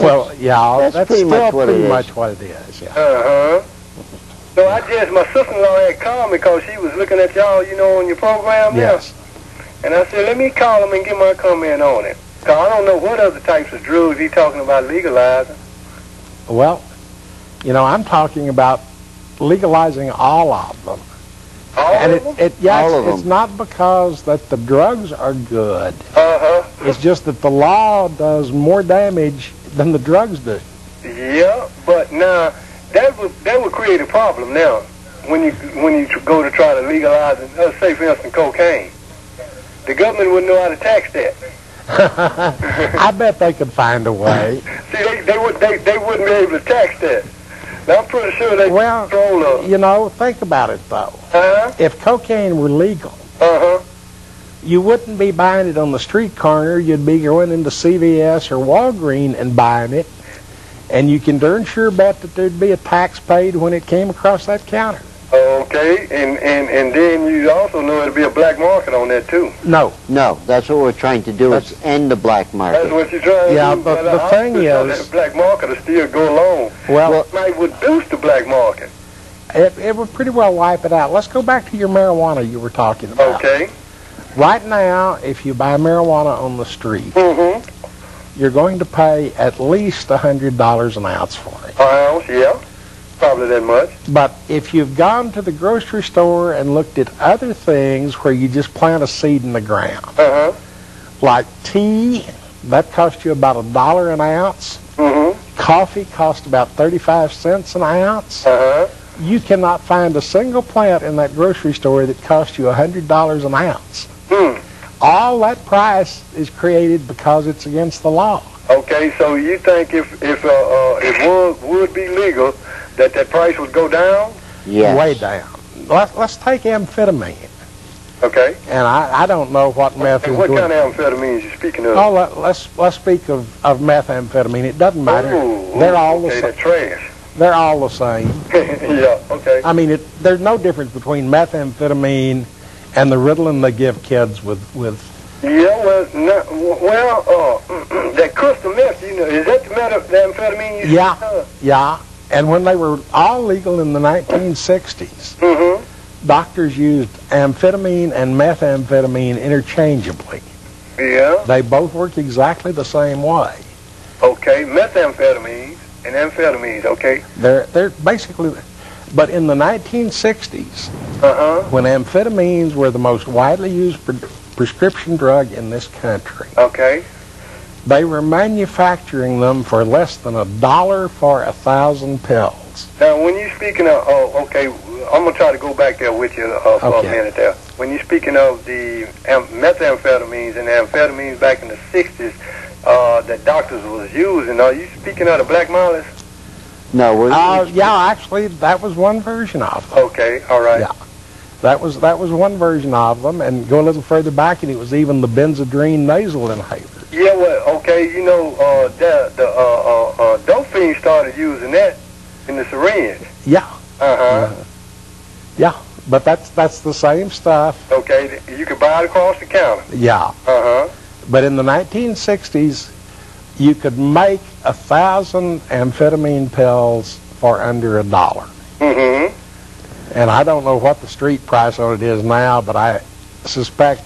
Speaker 2: Well, yeah,
Speaker 1: That's pretty
Speaker 2: still
Speaker 1: much what it
Speaker 2: pretty
Speaker 1: is.
Speaker 2: much what it is. Yeah.
Speaker 7: Uh-huh. So my sister-in-law had called me because she was looking at y'all, you know, on your program there.
Speaker 2: Yes.
Speaker 7: And I said, let me call him and get my comment on it. Because I don't know what other types of drugs he's talking about legalizing.
Speaker 2: Well, you know, I'm talking about legalizing all of them.
Speaker 7: All
Speaker 2: And
Speaker 7: of them?
Speaker 1: All of
Speaker 2: it's
Speaker 1: them.
Speaker 2: not because that the drugs are good.
Speaker 7: Uh-huh.
Speaker 2: It's just that the law does more damage than the drugs do.
Speaker 7: Yeah, but now that would create a problem now when you go to try to legalize it. Let's say, for instance, cocaine. The government wouldn't know how to tax that.
Speaker 2: I bet they could find a way.
Speaker 7: See, they wouldn't be able to tax that. Now, I'm pretty sure they
Speaker 2: Well,
Speaker 7: control of.
Speaker 2: you know, think about it though.
Speaker 7: Uh-huh.
Speaker 2: If cocaine were legal,
Speaker 7: Uh-huh.
Speaker 2: you wouldn't be buying it on the street corner. You'd be going into CVS or Walgreens and buying it. And you can darn sure bet that there'd be a tax paid when it came across that counter.
Speaker 7: Okay, and then you also know there'd be a black market on that too.
Speaker 2: No.
Speaker 1: No, that's what we're trying to do, is end the black
Speaker 7: That's
Speaker 1: market.
Speaker 7: what you're trying to
Speaker 2: Yeah,
Speaker 7: do.
Speaker 2: but the
Speaker 7: I
Speaker 2: thing
Speaker 7: know
Speaker 2: is-
Speaker 7: that black market will still go along.
Speaker 2: Well,
Speaker 7: It might reduce the black market.
Speaker 2: it would pretty well wipe it out. Let's go back to your marijuana you were talking about.
Speaker 7: Okay.
Speaker 2: Right now, if you buy marijuana on the street,
Speaker 7: Mm-hmm.
Speaker 2: you're going to pay at least $100 an ounce for it.
Speaker 7: Ounce, yeah. Probably that much.
Speaker 2: But if you've gone to the grocery store and looked at other things where you just plant a seed in the ground,
Speaker 7: Uh-huh.
Speaker 2: like tea, that costs you about $1 an ounce.
Speaker 7: Mm-hmm.
Speaker 2: Coffee costs about 35 cents an ounce.
Speaker 7: Uh-huh.
Speaker 2: You cannot find a single plant in that grocery store that costs you $100 an ounce.
Speaker 7: Hmm.
Speaker 2: all that price is created because it's against the law.
Speaker 7: Okay, so you think if would be legal, that price would go down?
Speaker 1: Yes.
Speaker 2: Way down. Let's take amphetamine.
Speaker 7: Okay.
Speaker 2: And I don't know what meth is.
Speaker 7: What kind of amphetamines you speaking of?
Speaker 2: Oh, let's speak of methamphetamine. It doesn't matter. They're all the same.
Speaker 7: They're trash.
Speaker 2: They're all the same.
Speaker 7: Yeah. Okay.
Speaker 2: I mean, there's no difference between methamphetamine and the Ritalin they give kids with.
Speaker 7: Yeah. That crystal meth. Is that the amphetamine you?
Speaker 2: Yeah. Yeah. And when they were all legal in the 1960s, doctors used amphetamine and methamphetamine interchangeably.
Speaker 7: Yeah.
Speaker 2: They both work exactly the same way.
Speaker 7: Okay, methamphetamines and amphetamines, okay.
Speaker 2: They're basically, but in the 1960s, when amphetamines were the most widely used prescription drug in this country,
Speaker 7: okay,
Speaker 2: they were manufacturing them for less than $1 for 1,000 pills.
Speaker 7: Now, when you're speaking of, okay, I'm going to try to go back there with you for a minute there. When you're speaking of the methamphetamines and the amphetamines back in the 60s that doctors was using, are you speaking of the Black Mollies?
Speaker 1: No,
Speaker 2: yeah, actually, that was one version of them.
Speaker 7: Okay, all right.
Speaker 2: Yeah, that was one version of them, and go a little further back, and it was even the Benzedrine nasal inhalers.
Speaker 7: Yeah, well, okay, the dope fiends started using that in the syringe.
Speaker 2: Yeah. Yeah, but that's the same stuff.
Speaker 7: Okay, you could buy it across the counter.
Speaker 2: Yeah. But in the 1960s, you could make 1,000 amphetamine pills for under $1. And I don't know what the street price on it is now, but I suspect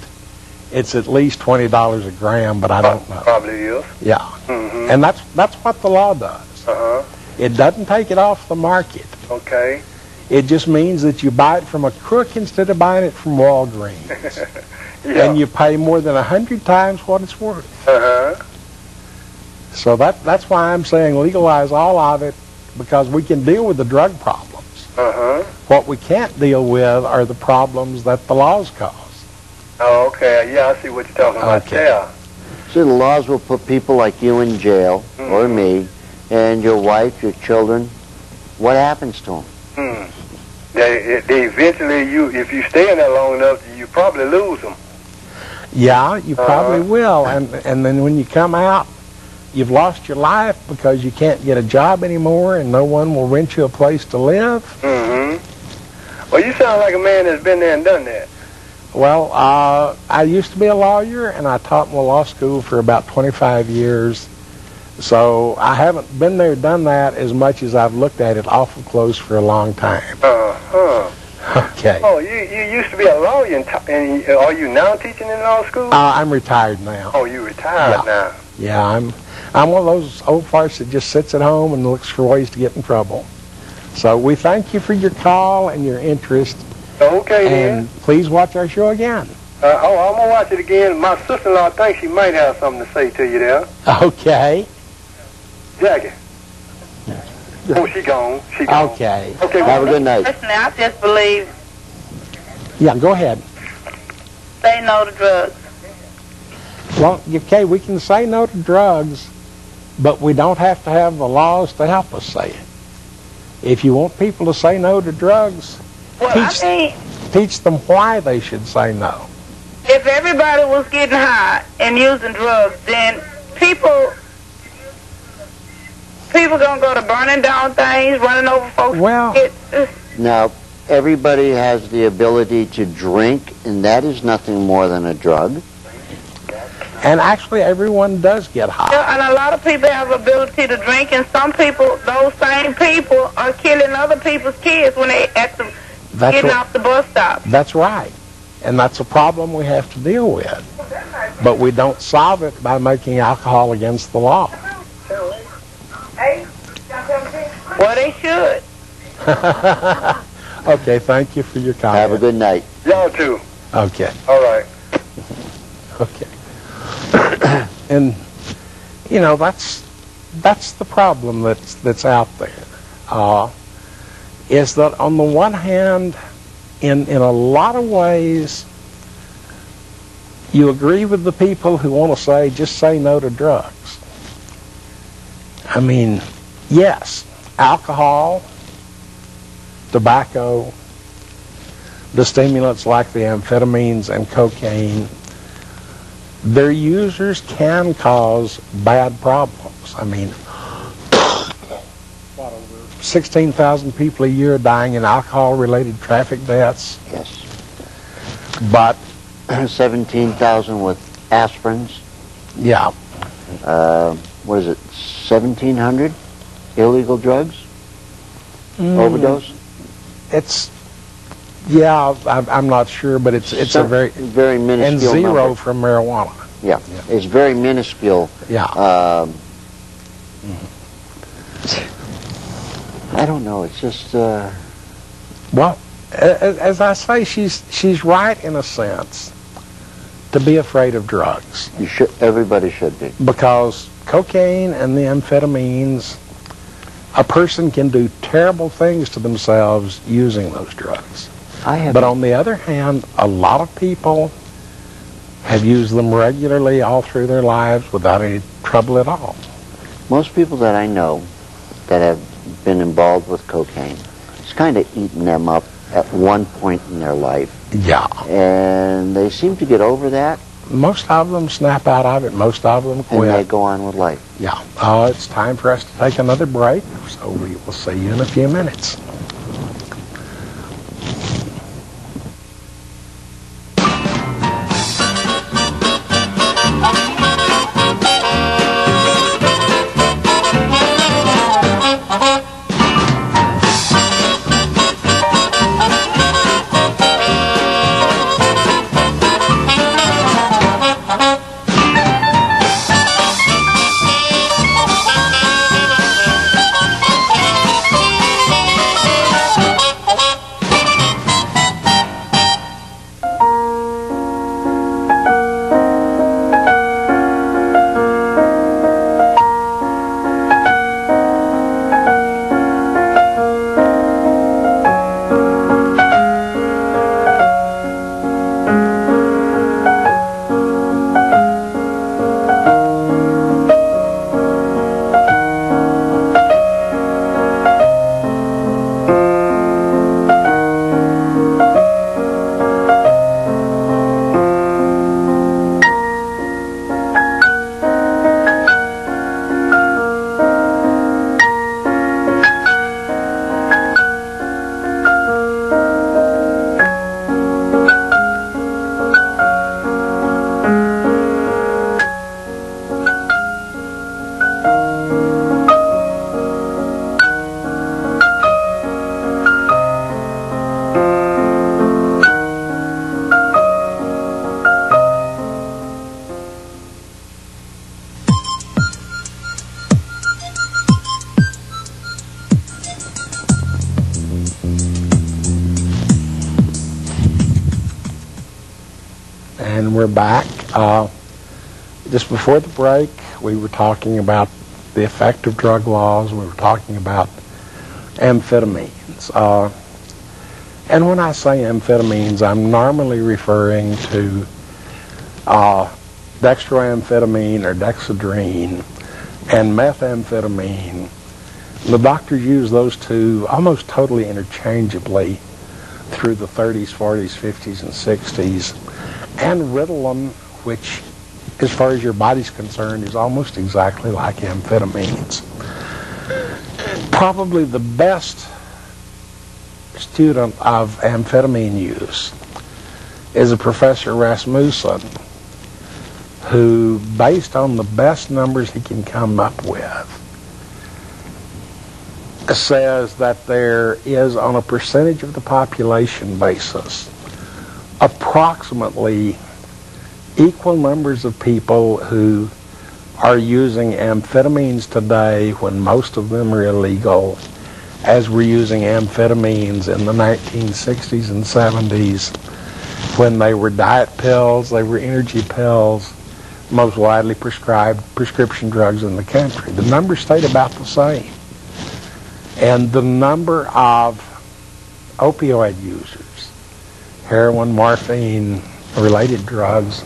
Speaker 2: it's at least $20 a gram, but I don't know.
Speaker 7: Probably is.
Speaker 2: Yeah. And that's what the law does. It doesn't take it off the market.
Speaker 7: Okay.
Speaker 2: It just means that you buy it from a crook instead of buying it from Walgreens.
Speaker 7: Yeah.
Speaker 2: And you pay more than 100 times what it's worth. So that's why I'm saying legalize all of it, because we can deal with the drug problems. What we can't deal with are the problems that the laws cause.
Speaker 7: Oh, okay. Yeah, I see what you're talking about. Yeah.
Speaker 1: So the laws will put people like you in jail, or me, and your wife, your children. What happens to them?
Speaker 7: They eventually, if you stay in there long enough, you probably lose them.
Speaker 2: Yeah, you probably will. And then when you come out, you've lost your life because you can't get a job anymore, and no one will rent you a place to live.
Speaker 7: Well, you sound like a man that's been there and done that.
Speaker 2: Well, I used to be a lawyer, and I taught in the law school for about 25 years. So I haven't been there, done that as much as I've looked at it awful close for a long time. Okay. Oh,
Speaker 7: you used to be a lawyer, and are you now teaching in law school?
Speaker 2: I'm retired now.
Speaker 7: Oh, you retired now?
Speaker 2: Yeah, I'm one of those old farts that just sits at home and looks for ways to get in trouble. So we thank you for your call and your interest.
Speaker 7: Okay,
Speaker 2: and please watch our show again.
Speaker 7: I'm going to watch it again. My sister-in-law thinks she might have something to say to you there.
Speaker 2: Okay.
Speaker 7: Jackie. Oh, she gone. She gone.
Speaker 2: Okay.
Speaker 7: Okay.
Speaker 1: Have a good night.
Speaker 8: Personally, I just believe.
Speaker 2: Yeah, go ahead.
Speaker 8: Say no to drugs.
Speaker 2: Well, okay, we can say no to drugs, but we don't have to have the laws to help us say it. If you want people to say no to drugs, teach them why they should say no.
Speaker 8: If everybody was getting high and using drugs, then people gonna go to burning down things, running over folks.
Speaker 2: Well,
Speaker 1: now everybody has the ability to drink, and that is nothing more than a drug.
Speaker 2: And actually, everyone does get high.
Speaker 8: Yeah, and a lot of people have the ability to drink, and some people, those same people, are killing other people's kids when they getting off the bus stop.
Speaker 2: That's right. And that's a problem we have to deal with. But we don't solve it by making alcohol against the law.
Speaker 8: Well, they should.
Speaker 2: Okay, thank you for your comment.
Speaker 1: Have a good night.
Speaker 7: Y'all too.
Speaker 2: Okay.
Speaker 7: All right.
Speaker 2: Okay. And, you know, that's the problem that's out there. Is that on the one hand, in a lot of ways, you agree with the people who want to say, just say no to drugs. I mean, yes, alcohol, tobacco, the stimulants like the amphetamines and cocaine, their users can cause bad problems. I mean, 16,000 people a year dying in alcohol-related traffic deaths.
Speaker 1: Yes.
Speaker 2: But
Speaker 1: 17,000 with aspirins.
Speaker 2: Yeah.
Speaker 1: What is it? 1,700 illegal drugs? Overdose?
Speaker 2: It's, yeah, I'm not sure, but it's a very
Speaker 1: minuscule
Speaker 2: and zero
Speaker 1: number.
Speaker 2: from marijuana.
Speaker 1: Yeah, it's very minuscule.
Speaker 2: Yeah.
Speaker 1: I don't know. It's just.
Speaker 2: Well, as I say, she's right in a sense to be afraid of drugs.
Speaker 1: Everybody should be.
Speaker 2: Because cocaine and the amphetamines, a person can do terrible things to themselves using those drugs. But on the other hand, a lot of people have used them regularly all through their lives without any trouble at all.
Speaker 1: Most people that I know that have been involved with cocaine, it's kind of eaten them up at one point in their life.
Speaker 2: Yeah.
Speaker 1: And they seem to get over that.
Speaker 2: Most of them snap out of it. Most of them quit.
Speaker 1: And they go on with life.
Speaker 2: Yeah. It's time for us to take another break, so we will see you in a few minutes. And we're back. Just before the break, we were talking about the effect of drug laws. We were talking about amphetamines. And when I say amphetamines, I'm normally referring to dextroamphetamine or dexedrine and methamphetamine. The doctors use those two almost totally interchangeably through the 30s, 40s, 50s, and 60s. And Ritalin, which, as far as your body's concerned, is almost exactly like amphetamines. Probably the best student of amphetamine use is a Professor Rasmussen, who, based on the best numbers he can come up with, says that there is, on a percentage of the population basis, approximately equal numbers of people who are using amphetamines today, when most of them are illegal, as were using amphetamines in the 1960s and 70s, when they were diet pills, they were energy pills, most widely prescribed prescription drugs in the country. The numbers stayed about the same. And the number of opioid users, heroin, morphine, related drugs,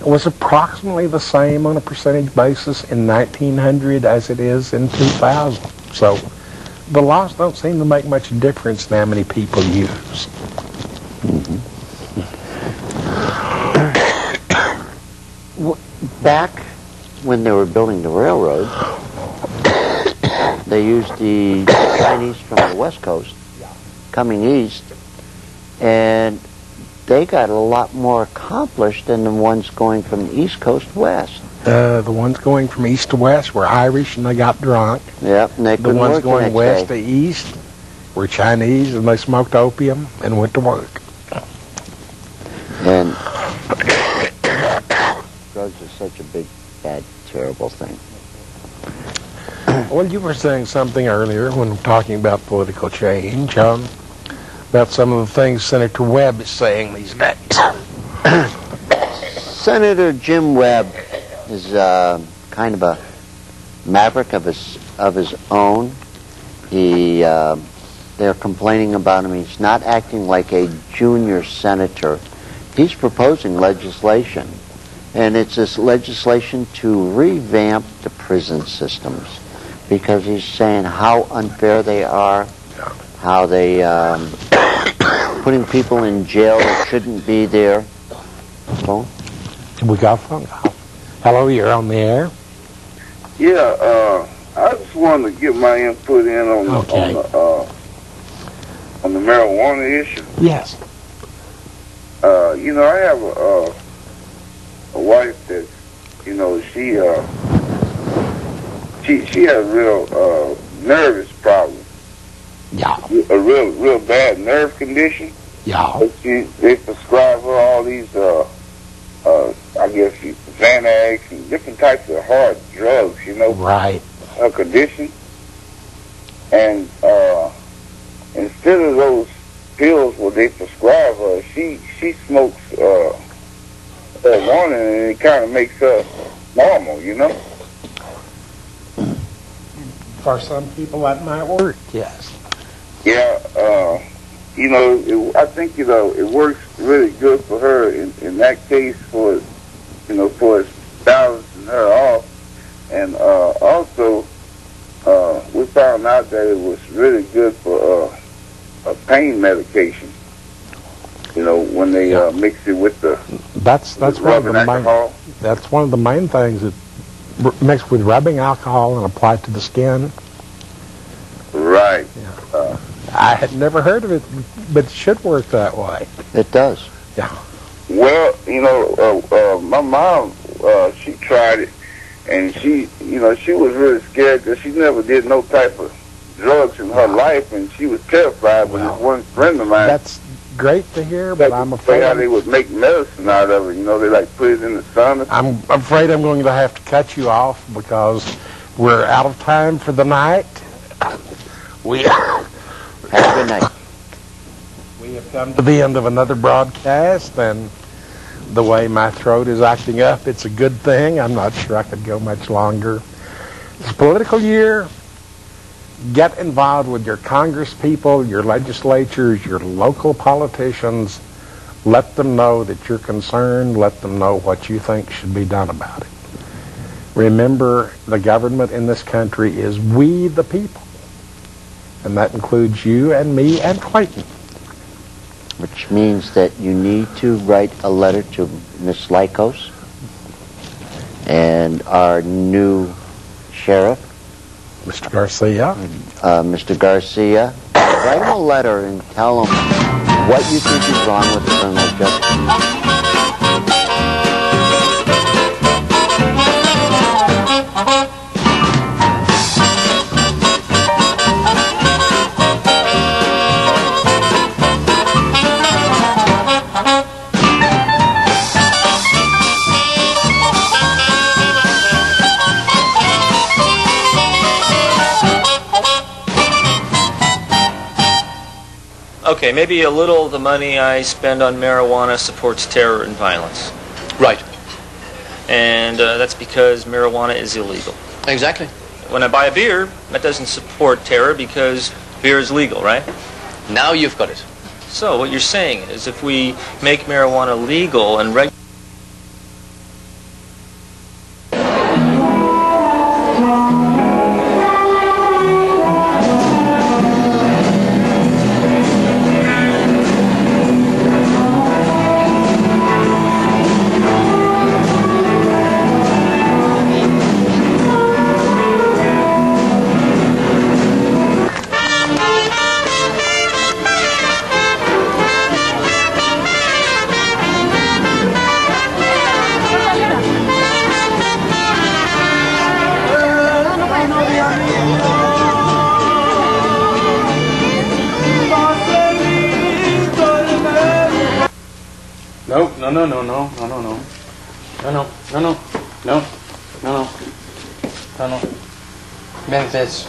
Speaker 2: was approximately the same on a percentage basis in 1900 as it is in 2000. So the laws don't seem to make much difference in how many people use.
Speaker 1: Back when they were building the railroad, they used the Chinese from the West Coast coming east, and they got a lot more accomplished than the ones going from the East Coast west.
Speaker 2: The ones going from east to west were Irish and they got drunk.
Speaker 1: Yep, and they
Speaker 2: the ones going west to east were Chinese and they smoked opium and went to work.
Speaker 1: And drugs are such a big, bad, terrible thing.
Speaker 2: Well, you were saying something earlier when talking about political change, about some of the things Senator Webb is saying these days.
Speaker 1: Senator Jim Webb is kind of a maverick of his own. They're complaining about him. He's not acting like a junior senator. He's proposing legislation, and it's this legislation to revamp the prison systems, because he's saying how unfair they are, how they putting people in jail that shouldn't be there. Phone?
Speaker 2: We got a phone call. Hello, you're on the air.
Speaker 9: Yeah, I just wanted to get my input in on the marijuana issue.
Speaker 2: Yes.
Speaker 9: You know, I have a wife that, you know, she has a real nervous problem.
Speaker 2: Yeah.
Speaker 9: A real bad nerve condition.
Speaker 2: Yeah.
Speaker 9: They prescribe her all these, I guess, Xanax and different types of hard drugs, you know.
Speaker 2: Right.
Speaker 9: Her condition. And instead of those pills what they prescribe her, she smokes marijuana, and it kind of makes her normal, you know.
Speaker 2: For some people that might work, yes.
Speaker 9: Yeah, you know, I think, you know, it works really good for her in that case for, you know, for balancing her off. And also, we found out that it was really good for a pain medication. You know, when they mix it with the
Speaker 2: that's one of the
Speaker 9: alcohol.
Speaker 2: That's one of the main things that mixed with rubbing alcohol and applied to the skin.
Speaker 9: Right.
Speaker 2: Yeah. I had never heard of it, but it should work that way.
Speaker 1: It does.
Speaker 2: Yeah.
Speaker 9: Well, you know, my mom, she tried it, and she, you know, she was really scared because she never did no type of drugs in her life, and she was terrified. But this one friend of mine,
Speaker 2: that's great to hear, but I'm afraid
Speaker 9: how they would make medicine out of it. You know, they like put it in the sun.
Speaker 2: I'm afraid I'm going to have to cut you off because we're out of time for the night.
Speaker 1: Have a good night.
Speaker 2: We have come to the end of another broadcast, and the way my throat is acting up, it's a good thing. I'm not sure I could go much longer. It's a political year. Get involved with your congresspeople, your legislatures, your local politicians. Let them know that you're concerned. Let them know what you think should be done about it. Remember, the government in this country is we the people. And that includes you and me and Clayton.
Speaker 1: Which means that you need to write a letter to Miss Lycos and our new sheriff,
Speaker 2: Mr. Garcia.
Speaker 1: Mr. Garcia. Write him a letter and tell him what you think is wrong with the criminal justice.
Speaker 10: Okay, maybe a little of the money I spend on marijuana supports terror and violence.
Speaker 4: Right.
Speaker 10: And that's because marijuana is illegal.
Speaker 4: Exactly.
Speaker 10: When I buy a beer, that doesn't support terror because beer is legal, right?
Speaker 4: Now you've got it.
Speaker 10: So what you're saying is if we make marijuana legal and
Speaker 11: No, no, no, no, no, no, no. No, no, no, no, no, no, no, no, no. Memphis.